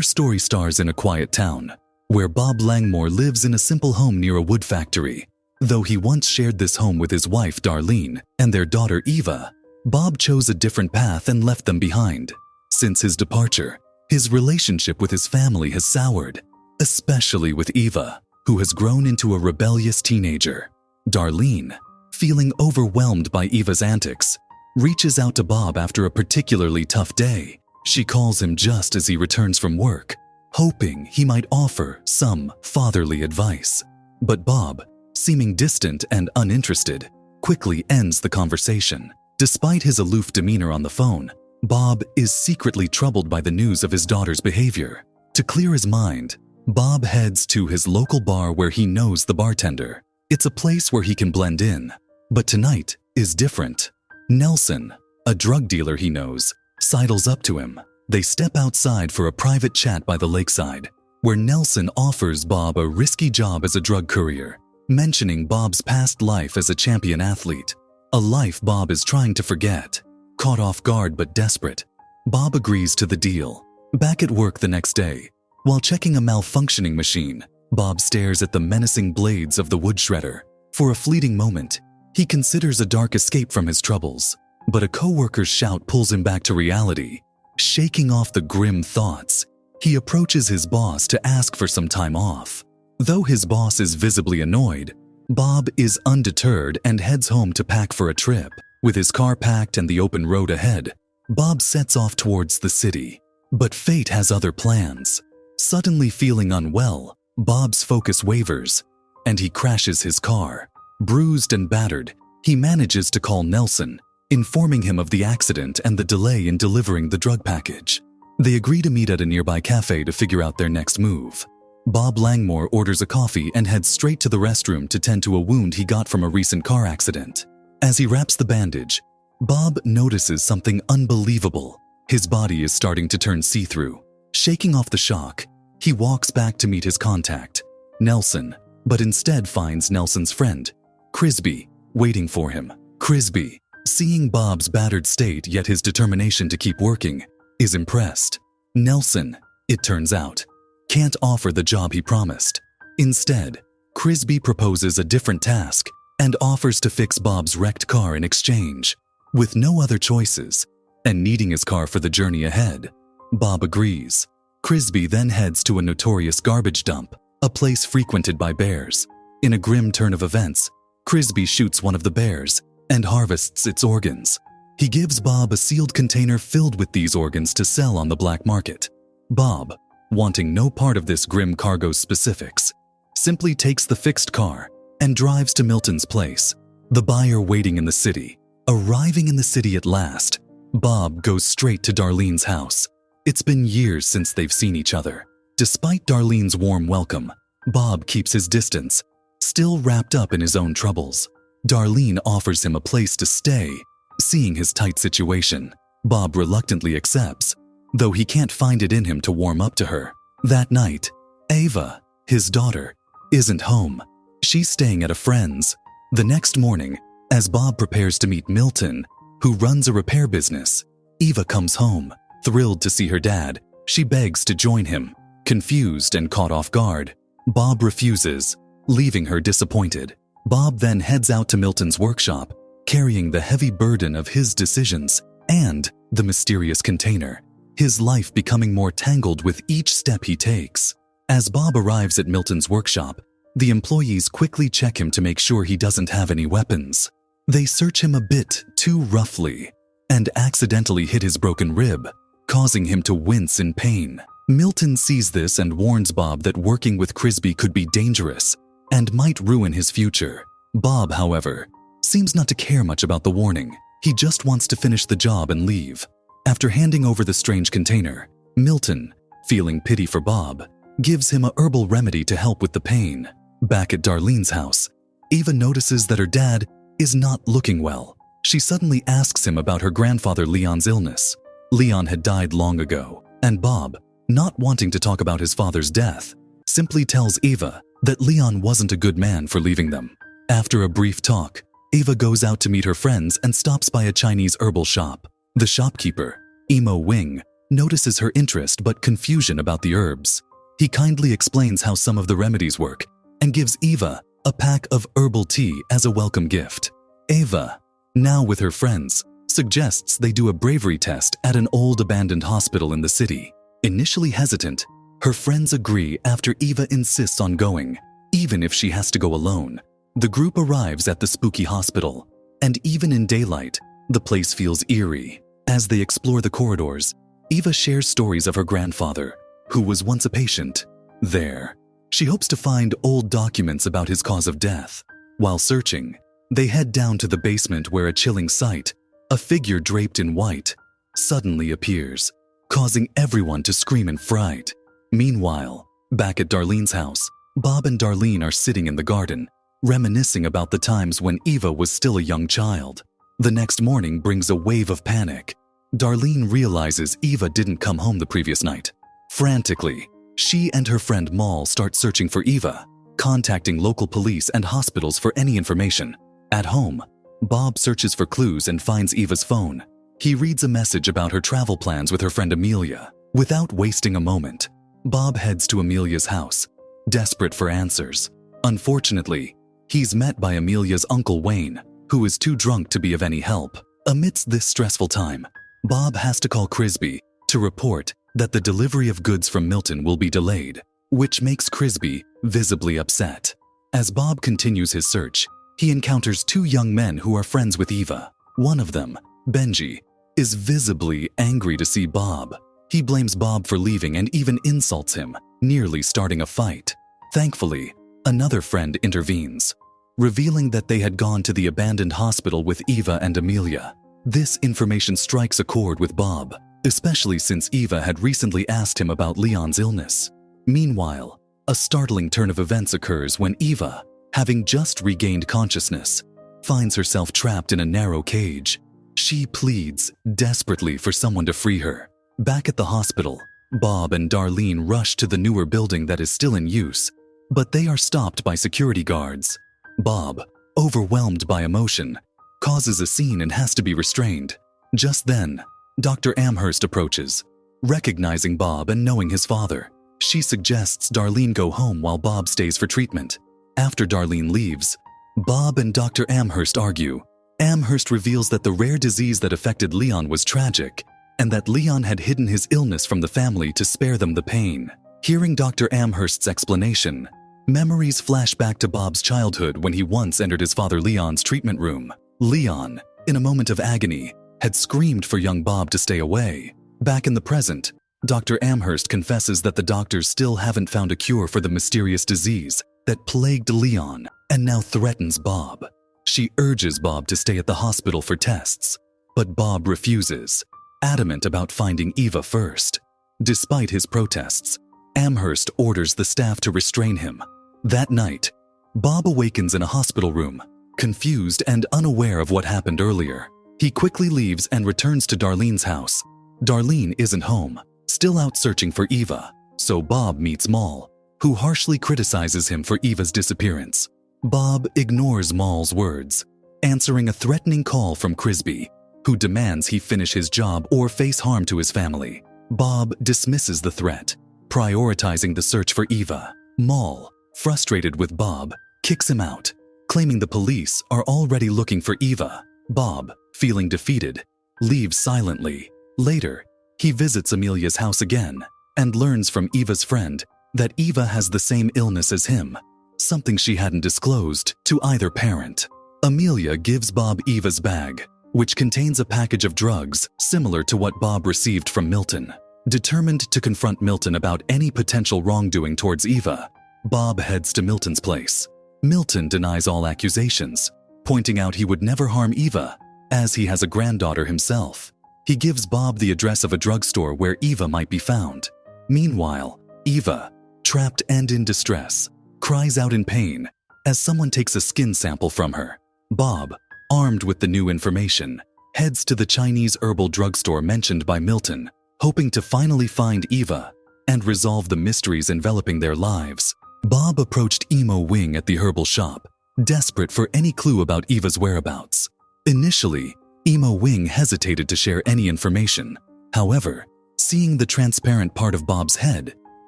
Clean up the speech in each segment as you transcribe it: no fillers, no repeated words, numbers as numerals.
Our story stars in a quiet town, where Bob Langmore lives in a simple home near a wood factory. Though he once shared this home with his wife Darlene and their daughter Eva, Bob chose a different path and left them behind. Since his departure, his relationship with his family has soured, especially with Eva, who has grown into a rebellious teenager. Darlene, feeling overwhelmed by Eva's antics, reaches out to Bob after a particularly tough day. She calls him just as he returns from work, hoping he might offer some fatherly advice. But Bob, seeming distant and uninterested, quickly ends the conversation. Despite his aloof demeanor on the phone, Bob is secretly troubled by the news of his daughter's behavior. To clear his mind, Bob heads to his local bar where he knows the bartender. It's a place where he can blend in. But tonight is different. Nelson, a drug dealer he knows, sidles up to him. They step outside for a private chat by the lakeside, where Nelson offers Bob a risky job as a drug courier, mentioning Bob's past life as a champion athlete, a life Bob is trying to forget. Caught off guard but desperate, Bob agrees to the deal. Back at work the next day, while checking a malfunctioning machine, Bob stares at the menacing blades of the wood shredder. For a fleeting moment, he considers a dark escape from his troubles, but a coworker's shout pulls him back to reality. Shaking off the grim thoughts, he approaches his boss to ask for some time off. Though his boss is visibly annoyed, Bob is undeterred and heads home to pack for a trip. With his car packed and the open road ahead, Bob sets off towards the city. But fate has other plans. Suddenly feeling unwell, Bob's focus wavers, and he crashes his car. Bruised and battered, he manages to call Nelson, informing him of the accident and the delay in delivering the drug package. They agree to meet at a nearby cafe to figure out their next move. Bob Langmore orders a coffee and heads straight to the restroom to tend to a wound he got from a recent car accident. As he wraps the bandage, Bob notices something unbelievable. His body is starting to turn see-through. Shaking off the shock, he walks back to meet his contact, Nelson, but instead finds Nelson's friend, Crisby, waiting for him. Crisby, seeing Bob's battered state yet his determination to keep working, is impressed. Nelson, it turns out, can't offer the job he promised. Instead, Crisby proposes a different task and offers to fix Bob's wrecked car in exchange. With no other choices, and needing his car for the journey ahead, Bob agrees. Crisby then heads to a notorious garbage dump, a place frequented by bears. In a grim turn of events, Crisby shoots one of the bears and harvests its organs. He gives Bob a sealed container filled with these organs to sell on the black market. Bob, wanting no part of this grim cargo's specifics, simply takes the fixed car and drives to Milton's place, the buyer waiting in the city. Arriving in the city at last, Bob goes straight to Darlene's house. It's been years since they've seen each other. Despite Darlene's warm welcome, Bob keeps his distance, still wrapped up in his own troubles. Darlene offers him a place to stay. Seeing his tight situation, Bob reluctantly accepts, though he can't find it in him to warm up to her. That night, Ava, his daughter, isn't home. She's staying at a friend's. The next morning, as Bob prepares to meet Milton, who runs a repair business, Eva comes home. Thrilled to see her dad, she begs to join him. Confused and caught off guard, Bob refuses, leaving her disappointed. Bob then heads out to Milton's workshop, carrying the heavy burden of his decisions and the mysterious container, his life becoming more tangled with each step he takes. As Bob arrives at Milton's workshop, the employees quickly check him to make sure he doesn't have any weapons. They search him a bit too roughly and accidentally hit his broken rib, causing him to wince in pain. Milton sees this and warns Bob that working with Crisby could be dangerous and might ruin his future. Bob, however, seems not to care much about the warning. He just wants to finish the job and leave. After handing over the strange container, Milton, feeling pity for Bob, gives him a herbal remedy to help with the pain. Back at Darlene's house, Eva notices that her dad is not looking well. She suddenly asks him about her grandfather Leon's illness. Leon had died long ago, and Bob, not wanting to talk about his father's death, simply tells Eva that Leon wasn't a good man for leaving them. After a brief talk, Eva goes out to meet her friends and stops by a Chinese herbal shop. The shopkeeper, Emo Wing, notices her interest but confusion about the herbs. He kindly explains how some of the remedies work and gives Eva a pack of herbal tea as a welcome gift. Eva, now with her friends, suggests they do a bravery test at an old abandoned hospital in the city. Initially hesitant, her friends agree after Eva insists on going, even if she has to go alone. The group arrives at the spooky hospital, and even in daylight, the place feels eerie. As they explore the corridors, Eva shares stories of her grandfather, who was once a patient there. She hopes to find old documents about his cause of death. While searching, they head down to the basement where a chilling sight, a figure draped in white, suddenly appears, causing everyone to scream in fright. Meanwhile, back at Darlene's house, Bob and Darlene are sitting in the garden, reminiscing about the times when Eva was still a young child. The next morning brings a wave of panic. Darlene realizes Eva didn't come home the previous night. Frantically, she and her friend Mal start searching for Eva, contacting local police and hospitals for any information. At home, Bob searches for clues and finds Eva's phone. He reads a message about her travel plans with her friend Amelia. Without wasting a moment, Bob heads to Amelia's house, desperate for answers. Unfortunately, he's met by Amelia's uncle Wayne, who is too drunk to be of any help. Amidst this stressful time, Bob has to call Crisby to report that the delivery of goods from Milton will be delayed, which makes Crisby visibly upset. As Bob continues his search, he encounters two young men who are friends with Eva. One of them, Benji, is visibly angry to see Bob. He blames Bob for leaving and even insults him, nearly starting a fight. Thankfully, another friend intervenes, revealing that they had gone to the abandoned hospital with Eva and Amelia. This information strikes a chord with Bob, especially since Eva had recently asked him about Leon's illness. Meanwhile, a startling turn of events occurs when Eva, having just regained consciousness, finds herself trapped in a narrow cage. She pleads desperately for someone to free her. Back at the hospital, Bob and Darlene rush to the newer building that is still in use, but they are stopped by security guards. Bob, overwhelmed by emotion, causes a scene and has to be restrained. Just then, Dr. Amherst approaches. Recognizing Bob and knowing his father, she suggests Darlene go home while Bob stays for treatment. After Darlene leaves, Bob and Dr. Amherst argue. Amherst reveals that the rare disease that affected Leon was tragic, and that Leon had hidden his illness from the family to spare them the pain. Hearing Dr. Amherst's explanation, memories flash back to Bob's childhood when he once entered his father Leon's treatment room. Leon, in a moment of agony, had screamed for young Bob to stay away. Back in the present, Dr. Amherst confesses that the doctors still haven't found a cure for the mysterious disease that plagued Leon and now threatens Bob. She urges Bob to stay at the hospital for tests, but Bob refuses, adamant about finding Eva first. Despite his protests, Amherst orders the staff to restrain him. That night, Bob awakens in a hospital room, confused and unaware of what happened earlier. He quickly leaves and returns to Darlene's house. Darlene isn't home, still out searching for Eva, so Bob meets Mal, who harshly criticizes him for Eva's disappearance. Bob ignores Mal's words, answering a threatening call from Crisby, who demands he finish his job or face harm to his family. Bob dismisses the threat, prioritizing the search for Eva. Mal, frustrated with Bob, kicks him out, claiming the police are already looking for Eva. Bob, feeling defeated, leaves silently. Later, he visits Amelia's house again and learns from Eva's friend that Eva has the same illness as him, something she hadn't disclosed to either parent. Amelia gives Bob Eva's bag, which contains a package of drugs similar to what Bob received from Milton. Determined to confront Milton about any potential wrongdoing towards Eva, Bob heads to Milton's place. Milton denies all accusations, pointing out he would never harm Eva, as he has a granddaughter himself. He gives Bob the address of a drugstore where Eva might be found. Meanwhile, Eva, trapped and in distress, cries out in pain as someone takes a skin sample from her. Bob, armed with the new information, heads to the Chinese herbal drugstore mentioned by Milton, hoping to finally find Eva and resolve the mysteries enveloping their lives. Bob approached Emo Wing at the herbal shop, desperate for any clue about Eva's whereabouts. Initially, Emo Wing hesitated to share any information. However, Seeing the transparent part of Bob's head,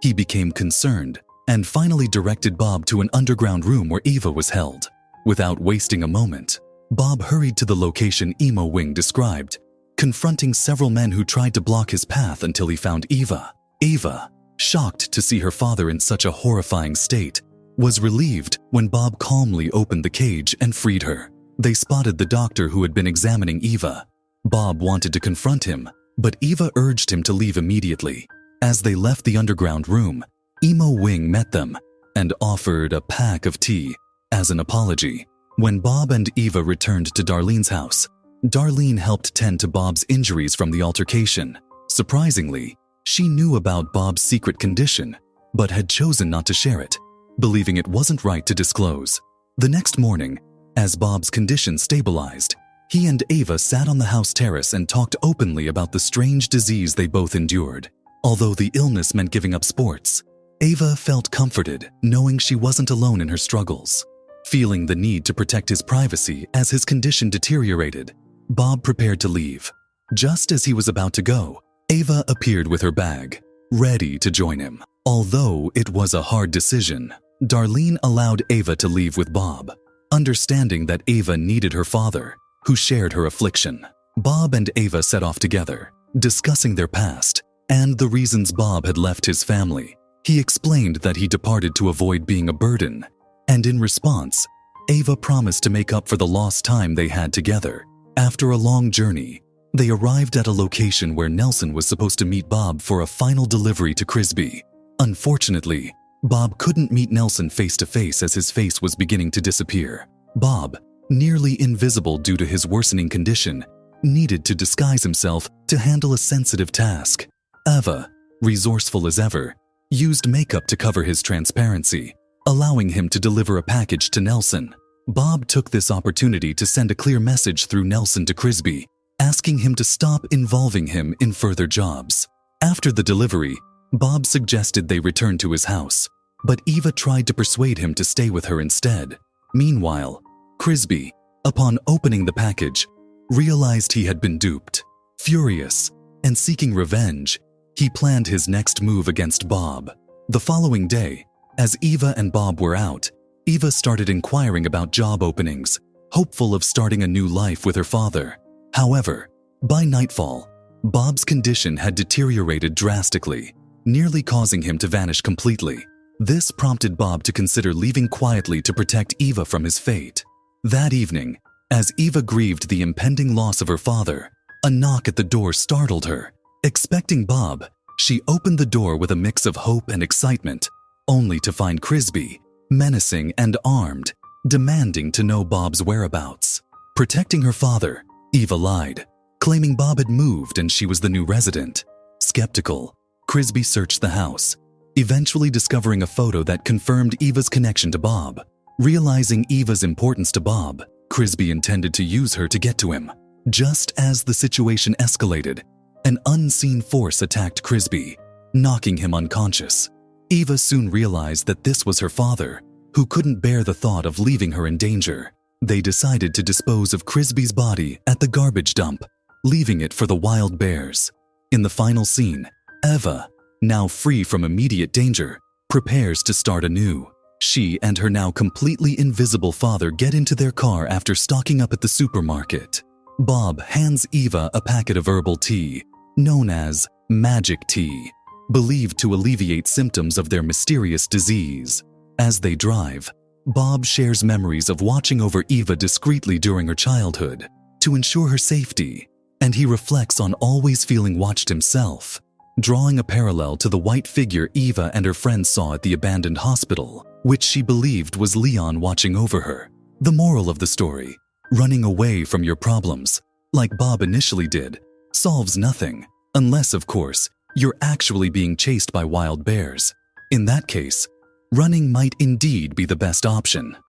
he became concerned and finally directed Bob to an underground room where Eva was held. Without wasting a moment, Bob hurried to the location Emo Wing described, confronting several men who tried to block his path until he found Eva. Eva, shocked to see her father in such a horrifying state, was relieved when Bob calmly opened the cage and freed her. They spotted the doctor who had been examining Eva. Bob wanted to confront him, but Eva urged him to leave immediately. As they left the underground room, Emo Wing met them and offered a pack of tea as an apology. When Bob and Eva returned to Darlene's house, Darlene helped tend to Bob's injuries from the altercation. Surprisingly, she knew about Bob's secret condition, but had chosen not to share it, believing it wasn't right to disclose. The next morning, as Bob's condition stabilized, he and Eva sat on the house terrace and talked openly about the strange disease they both endured. Although the illness meant giving up sports, Eva felt comforted knowing she wasn't alone in her struggles. Feeling the need to protect his privacy as his condition deteriorated, Bob prepared to leave. Just as he was about to go, Eva appeared with her bag, ready to join him. Although it was a hard decision, Darlene allowed Eva to leave with Bob, understanding that Eva needed her father, who shared her affliction. Bob and Eva set off together, discussing their past and the reasons Bob had left his family. He explained that he departed to avoid being a burden, and in response, Eva promised to make up for the lost time they had together. After a long journey, they arrived at a location where Nelson was supposed to meet Bob for a final delivery to Crisby. Unfortunately, Bob couldn't meet Nelson face to face as his face was beginning to disappear. Bob, nearly invisible due to his worsening condition, needed to disguise himself to handle a sensitive task. Eva, resourceful as ever, used makeup to cover his transparency, allowing him to deliver a package to Nelson. Bob took this opportunity to send a clear message through Nelson to Crisby, asking him to stop involving him in further jobs. After the delivery, Bob suggested they return to his house, but Eva tried to persuade him to stay with her instead. Meanwhile, Crisby, upon opening the package, realized he had been duped. Furious and seeking revenge, he planned his next move against Bob. The following day, as Eva and Bob were out, Eva started inquiring about job openings, hopeful of starting a new life with her father. However, by nightfall, Bob's condition had deteriorated drastically, nearly causing him to vanish completely. This prompted Bob to consider leaving quietly to protect Eva from his fate. That evening, as Eva grieved the impending loss of her father, a knock at the door startled her. Expecting Bob, she opened the door with a mix of hope and excitement, only to find Crisby, menacing and armed, demanding to know Bob's whereabouts. Protecting her father, Eva lied, claiming Bob had moved and she was the new resident. Skeptical, Crisby searched the house, eventually discovering a photo that confirmed Eva's connection to Bob. Realizing Eva's importance to Bob, Crisby intended to use her to get to him. Just as the situation escalated, an unseen force attacked Crisby, knocking him unconscious. Eva soon realized that this was her father, who couldn't bear the thought of leaving her in danger. They decided to dispose of Crisby's body at the garbage dump, leaving it for the wild bears. In the final scene, Eva, now free from immediate danger, prepares to start anew. She and her now completely invisible father get into their car after stocking up at the supermarket. Bob hands Eva a packet of herbal tea, known as magic tea, believed to alleviate symptoms of their mysterious disease. As they drive, Bob shares memories of watching over Eva discreetly during her childhood to ensure her safety, and he reflects on always feeling watched himself, drawing a parallel to the white figure Eva and her friends saw at the abandoned hospital, which she believed was Leon watching over her. The moral of the story: running away from your problems, like Bob initially did, solves nothing, unless, of course, you're actually being chased by wild bears. In that case, running might indeed be the best option.